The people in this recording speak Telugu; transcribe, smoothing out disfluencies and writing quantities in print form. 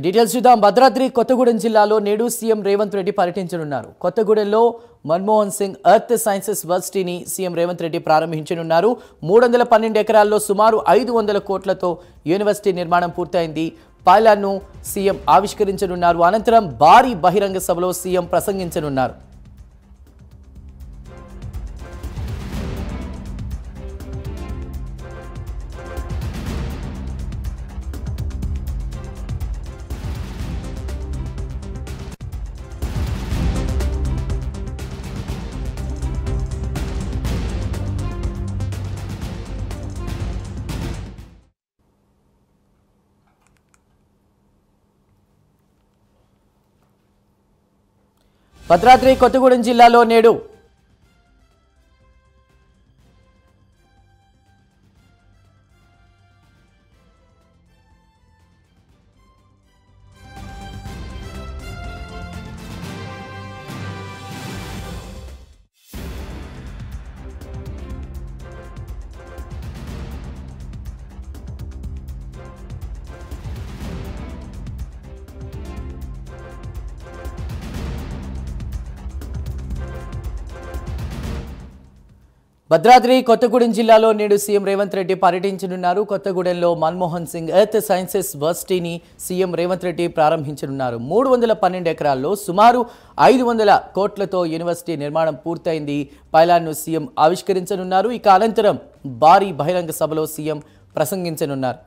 డీటెయిల్స్ చూద్దాం. భద్రాద్రి కొత్తగూడెం జిల్లాలో నేడు సీఎం రేవంత్ రెడ్డి పర్యటించనున్నారు. కొత్తగూడెంలో మన్మోహన్ సింగ్ ఎర్త్ సైన్సెస్ వర్సిటీని సీఎం రేవంత్ రెడ్డి ప్రారంభించనున్నారు. 312 ఎకరాల్లో సుమారు 500 కోట్లతో యూనివర్సిటీ నిర్మాణం పూర్తయింది. పైలాన్ను సీఎం ఆవిష్కరించనున్నారు. అనంతరం భారీ బహిరంగ సభలో సీఎం ప్రసంగించనున్నారు. భద్రాద్రి కొత్తగూడెం జిల్లాలో నేడు సీఎం రేవంత్ రెడ్డి పర్యటించనున్నారు. కొత్తగూడెంలో మన్మోహన్ సింగ్ ఎర్త్ సైన్సెస్ వర్సిటీని సీఎం రేవంత్ రెడ్డి ప్రారంభించనున్నారు. 312 ఎకరాల్లో సుమారు 500 కోట్లతో యూనివర్సిటీ నిర్మాణం పూర్తయింది. పైలాన్ను సీఎం ఆవిష్కరించనున్నారు. ఇక అనంతరం భారీ బహిరంగ సభలో సీఎం ప్రసంగించనున్నారు.